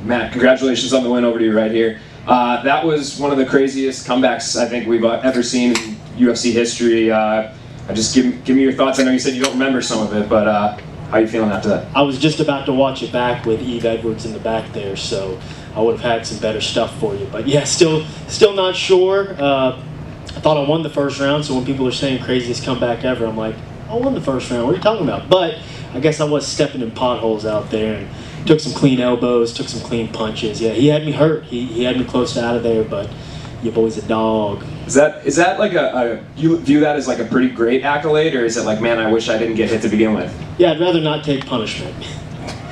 Matt, congratulations on the win over to you right here. That was one of the craziest comebacks I think we've ever seen in UFC history. Just give me your thoughts. I know you said you don't remember some of it, but how are you feeling after that? I was just about to watch it back with Eve Edwards in the back there, so I would have had some better stuff for you. But yeah, still not sure. I thought I won the first round, so when people are saying craziest comeback ever, I'm like, I won the first round. What are you talking about? But I guess I was stepping in potholes out there and took some clean elbows, took some clean punches. Yeah, he had me hurt. He had me close to out of there, but your boy's a dog. Is that like you view that as like a pretty great accolade, or is it like, man, I wish I didn't get hit to begin with? Yeah, I'd rather not take punishment.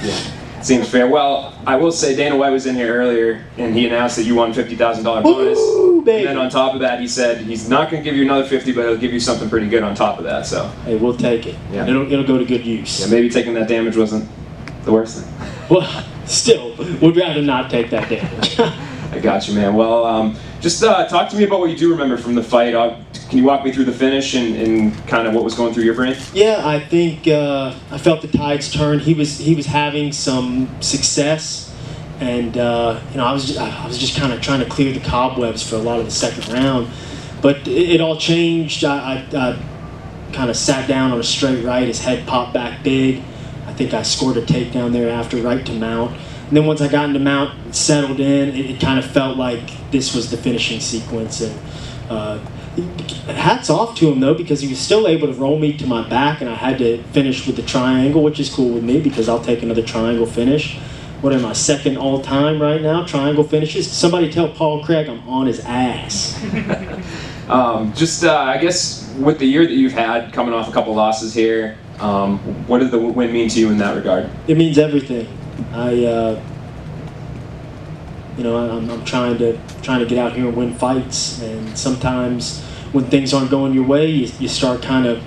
Yeah, seems fair. Well, I will say Dana White was in here earlier, and he announced that you won $50,000 bonus. Woo, baby. And then on top of that, he said he's not going to give you another 50, but he'll give you something pretty good on top of that. So hey, we'll take it. Yeah. It'll go to good use. Yeah, maybe taking that damage wasn't the worst thing. Well, still, would rather not take that damage. I got you, man. Well, just talk to me about what you do remember from the fight. Can you walk me through the finish and kind of what was going through your brain? Yeah, I think I felt the tides turn. He was having some success, and I was just kind of trying to clear the cobwebs for a lot of the second round, but it all changed. I kind of sat down on a straight right. His head popped back big. I think I scored a takedown there after, right to mount. And then once I got into mount and settled in, it kind of felt like this was the finishing sequence. And hats off to him, though, because he was still able to roll me to my back, and I had to finish with the triangle, which is cool with me because I'll take another triangle finish. What am I, second all-time right now, triangle finishes? Somebody tell Paul Craig I'm on his ass. I guess with the year that you've had, coming off a couple losses here, what did the win mean to you in that regard? It means everything. I'm trying to get out here and win fights, and sometimes when things aren't going your way, you start kind of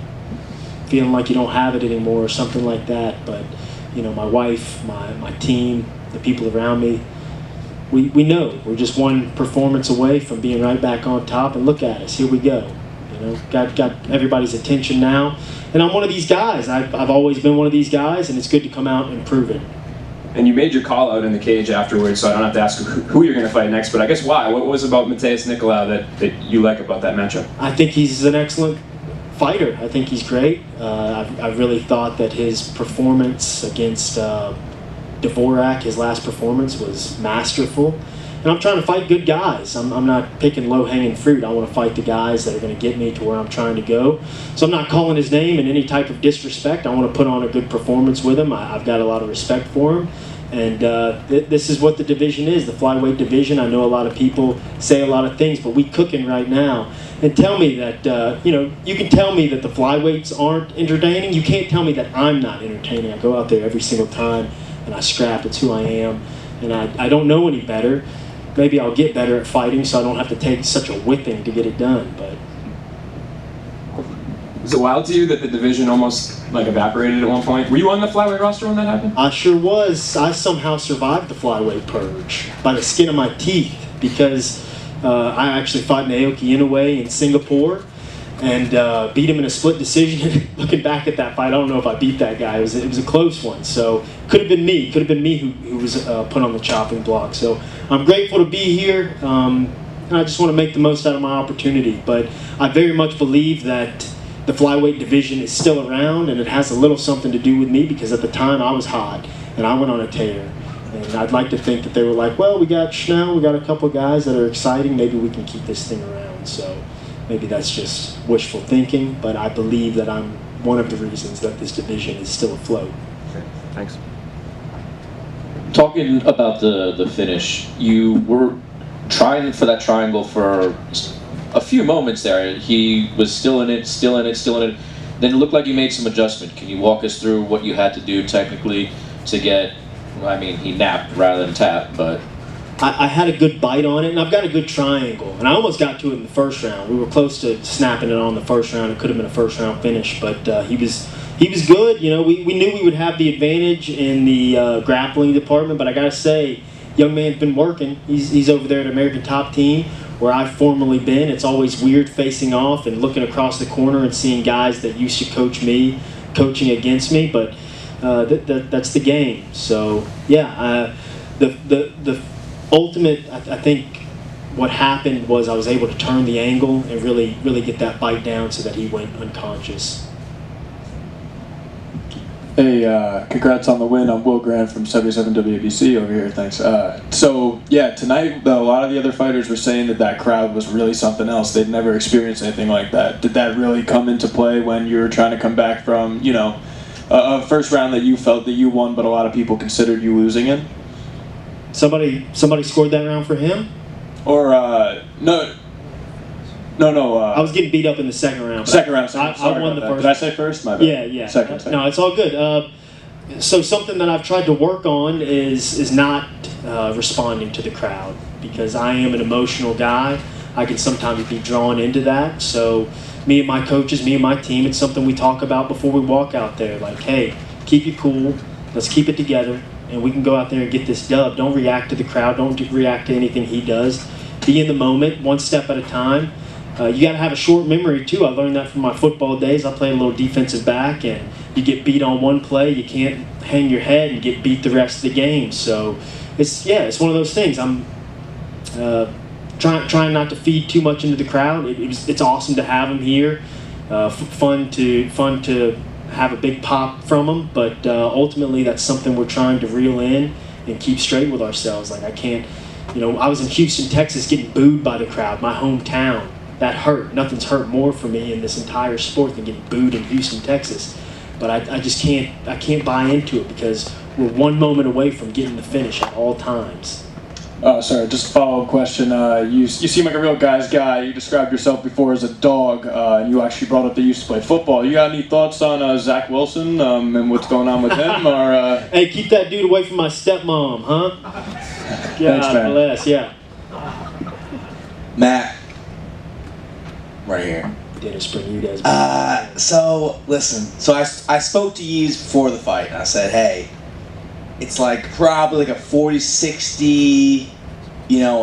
feeling like you don't have it anymore or something like that. But my wife, my team, the people around me, we know we're just one performance away from being right back on top. And look at us, here we go. Got everybody's attention now, and I'm one of these guys. I've always been one of these guys, and it's good to come out and prove it. And you made your call out in the cage afterwards, so I don't have to ask who you're going to fight next, but I guess why? What was about Mateus Nicolau that you like about that matchup? I think he's an excellent fighter. I think he's great. I really thought that his performance against Dvorak, his last performance, was masterful. And I'm trying to fight good guys. I'm not picking low-hanging fruit. I want to fight the guys that are going to get me to where I'm trying to go. So I'm not calling his name in any type of disrespect. I want to put on a good performance with him. I've got a lot of respect for him. And this is what the division is, the flyweight division. I know a lot of people say a lot of things, but we cooking right now. And tell me that, you can tell me that the flyweights aren't entertaining. You can't tell me that I'm not entertaining. I go out there every single time and I scrap. It's who I am. And I don't know any better. Maybe I'll get better at fighting so I don't have to take such a whipping to get it done. But was it wild to you that the division almost evaporated at one point? Were you on the flyweight roster when that happened? I sure was. I somehow survived the flyweight purge by the skin of my teeth because I actually fought Naoki Inoue in Singapore and beat him in a split decision. Looking back at that fight, I don't know if I beat that guy. It was a close one. So could have been me. Could have been me who was put on the chopping block. So I'm grateful to be here. And I just want to make the most out of my opportunity. But I very much believe that the flyweight division is still around, and it has a little something to do with me because at the time I was hot and I went on a tear. And I'd like to think that they were like, well, we got Schnell, we got a couple guys that are exciting, maybe we can keep this thing around. So maybe that's just wishful thinking, but I believe that I'm one of the reasons that this division is still afloat. Okay, thanks. Talking about the finish, you were trying for that triangle for a few moments there. He was still in it. Then it looked like you made some adjustment. Can you walk us through what you had to do technically to get, he napped rather than tapped, but... I had a good bite on it, and I've got a good triangle. And I almost got to it in the first round. We were close to snapping it on the first round. It could have been a first-round finish, but he was good. We knew we would have the advantage in the grappling department, but I got to say, young man's been working. He's over there at American Top Team, where I've formerly been. It's always weird facing off and looking across the corner and seeing guys that used to coach me, coaching against me, but that's the game. So, yeah, the ultimate, I think what happened was I was able to turn the angle and really get that bite down so that he went unconscious. Hey, congrats on the win. I'm Will Grant from 77 WABC over here. Thanks. So, yeah, tonight, a lot of the other fighters were saying that crowd was really something else. They'd never experienced anything like that. Did that really come into play when you were trying to come back from, a first round that you felt that you won, but a lot of people considered you losing in? Somebody scored that round for him? Or, no. I was getting beat up in the second round. Second round. I won the first. Did I say first? My bad. Yeah. Second. No, it's all good. So something that I've tried to work on is not responding to the crowd, because I am an emotional guy. I can sometimes be drawn into that. So me and my coaches, me and my team, it's something we talk about before we walk out there. Like, hey, keep it cool. Let's keep it together, and we can go out there and get this dub. Don't react to the crowd. Don't react to anything he does. Be in the moment, one step at a time. You got to have a short memory too. I learned that from my football days. I played a little defensive back, and you get beat on one play, you can't hang your head and get beat the rest of the game. So it's one of those things. I'm trying not to feed too much into the crowd. It's awesome to have them here. Fun to have a big pop from them, but ultimately that's something we're trying to reel in and keep straight with ourselves. Like, I can't. I was in Houston, Texas, getting booed by the crowd, my hometown. That hurt. Nothing's hurt more for me in this entire sport than getting booed in Houston, Texas. But I just can't buy into it, because we're one moment away from getting the finish at all times. Sorry, just a follow-up question. You seem like a real guy's guy. You described yourself before as a dog, and you actually brought up that you used to play football. You got any thoughts on Zach Wilson and what's going on with him? Or Hey, keep that dude away from my stepmom, huh? Thanks, man. Bless, yeah. Matt, right here. Dennis, bring you guys. So listen. So I spoke to Yeez before the fight, and I said, hey, it's like probably like a 40-60,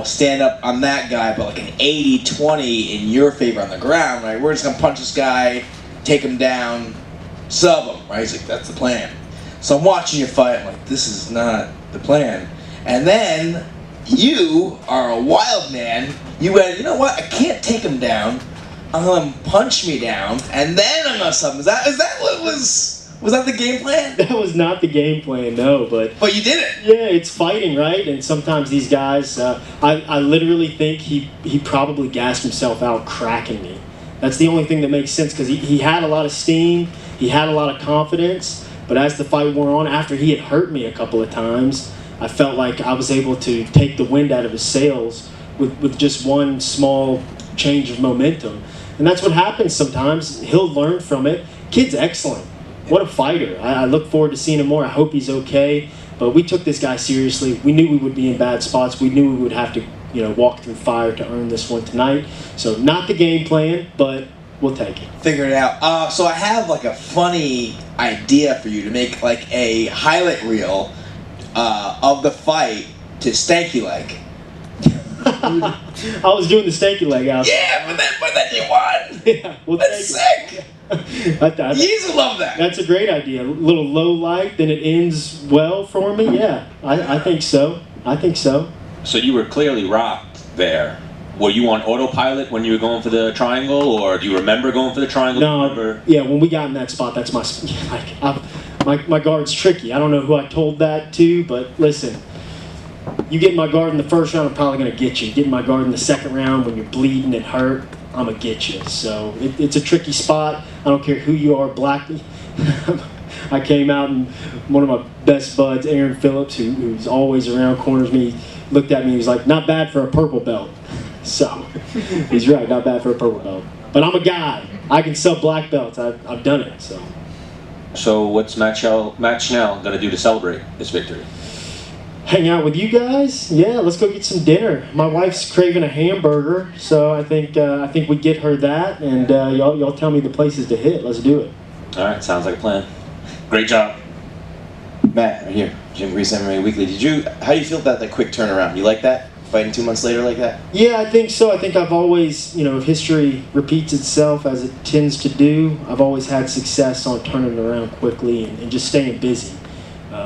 stand up on that guy, but like an 80-20 in your favor on the ground, right? We're just gonna punch this guy, take him down, sub him, right? He's like, that's the plan. So I'm watching you fight. I'm like, this is not the plan. And then you are a wild man. You went, you know what? I can't take him down. I'm gonna punch me down, and then I'm gonna sub him. Is that what was that the game plan? That was not the game plan, no. But you did it. Yeah, it's fighting, right? And sometimes these guys, I literally think he probably gassed himself out cracking me. That's the only thing that makes sense, because he had a lot of steam, he had a lot of confidence. But as the fight wore on, after he had hurt me a couple of times, I felt like I was able to take the wind out of his sails with just one small change of momentum. And that's what happens sometimes. He'll learn from it. Kid's excellent. What a fighter. I look forward to seeing him more. I hope he's okay. But we took this guy seriously. We knew we would be in bad spots. We knew we would have to, walk through fire to earn this one tonight. So not the game plan, but we'll take it. Figure it out. So I have like a funny idea for you to make like a highlight reel of the fight to Stanky Leg. I was doing the stanky leg out. Yeah, but then you won. Yeah, well, that's sick. You love that. That's a great idea. A little low light, then it ends well for me. Yeah, I think so. So you were clearly rocked there. Were you on autopilot when you were going for the triangle, or do you remember going for the triangle? No. Yeah, when we got in that spot, that's my guard's tricky. I don't know who I told that to, but listen. You get in my guard in the first round, I'm probably going to get you. Get in my guard in the second round when you're bleeding and hurt, I'm going to get you. So it's a tricky spot. I don't care who you are, black. I came out and one of my best buds, Aaron Phillips, who's always around, corners me, looked at me, he was like, not bad for a purple belt. So he's right, not bad for a purple belt. But I'm a guy. I can sub black belts. I've done it. So what's Matt Schnell going to do to celebrate this victory? Hang out with you guys? Yeah, let's go get some dinner. My wife's craving a hamburger, so I think we get her that, and y'all tell me the places to hit. Let's do it. All right, sounds like a plan. Great job. Matt, right here, Jim Grease, MMA Weekly. How do you feel about that quick turnaround? You like that? Fighting 2 months later like that? Yeah, I think so. I think I've always, if history repeats itself as it tends to do, I've always had success on turning it around quickly and just staying busy.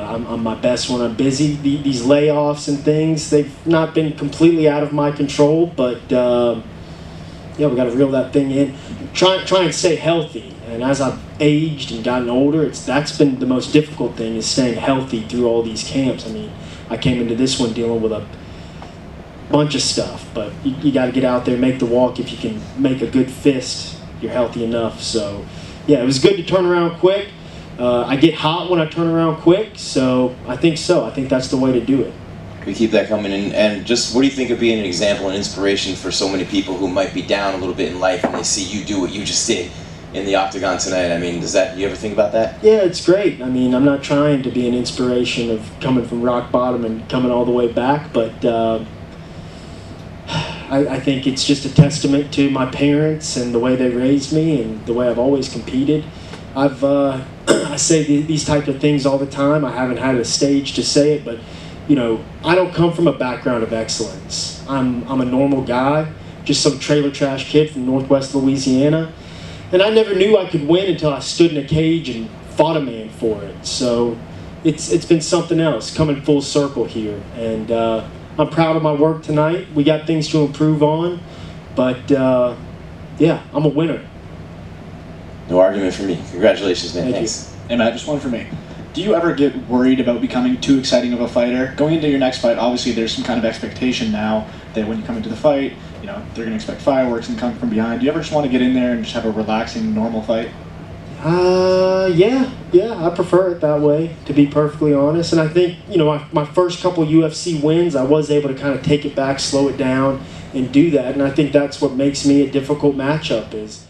I'm my best when I'm busy. These layoffs and things, they've not been completely out of my control, but yeah, we got to reel that thing in. Try and stay healthy. And as I've aged and gotten older, that's been the most difficult thing, is staying healthy through all these camps. I mean, I came into this one dealing with a bunch of stuff, but you got to get out there, make the walk. If you can make a good fist, you're healthy enough. So yeah, it was good to turn around quick. I get hot when I turn around quick, so I think that's the way to do it. We keep that coming in. And just what do you think of being an example and inspiration for so many people who might be down a little bit in life and they see you do what you just did in the octagon tonight? I mean, you ever think about that? Yeah, it's great. I mean, I'm not trying to be an inspiration of coming from rock bottom and coming all the way back, but I think it's just a testament to my parents and the way they raised me and the way I've always competed. I say these type of things all the time. I haven't had a stage to say it, but you know, I don't come from a background of excellence. I'm a normal guy, just some trailer trash kid from Northwest Louisiana, and I never knew I could win until I stood in a cage and fought a man for it. So it's been something else, coming full circle here, and I'm proud of my work tonight. We got things to improve on, but yeah, I'm a winner. No argument for me. Congratulations, man. Thank Thanks. Hey Matt, just one for me. Do you ever get worried about becoming too exciting of a fighter? Going into your next fight, obviously there's some kind of expectation now that when you come into the fight, you know, they're going to expect fireworks and come from behind. Do you ever just want to get in there and just have a relaxing, normal fight? Yeah, I prefer it that way, to be perfectly honest. And I think, you know, my first couple UFC wins, I was able to kind of take it back, slow it down, and do that. And I think that's what makes me a difficult matchup is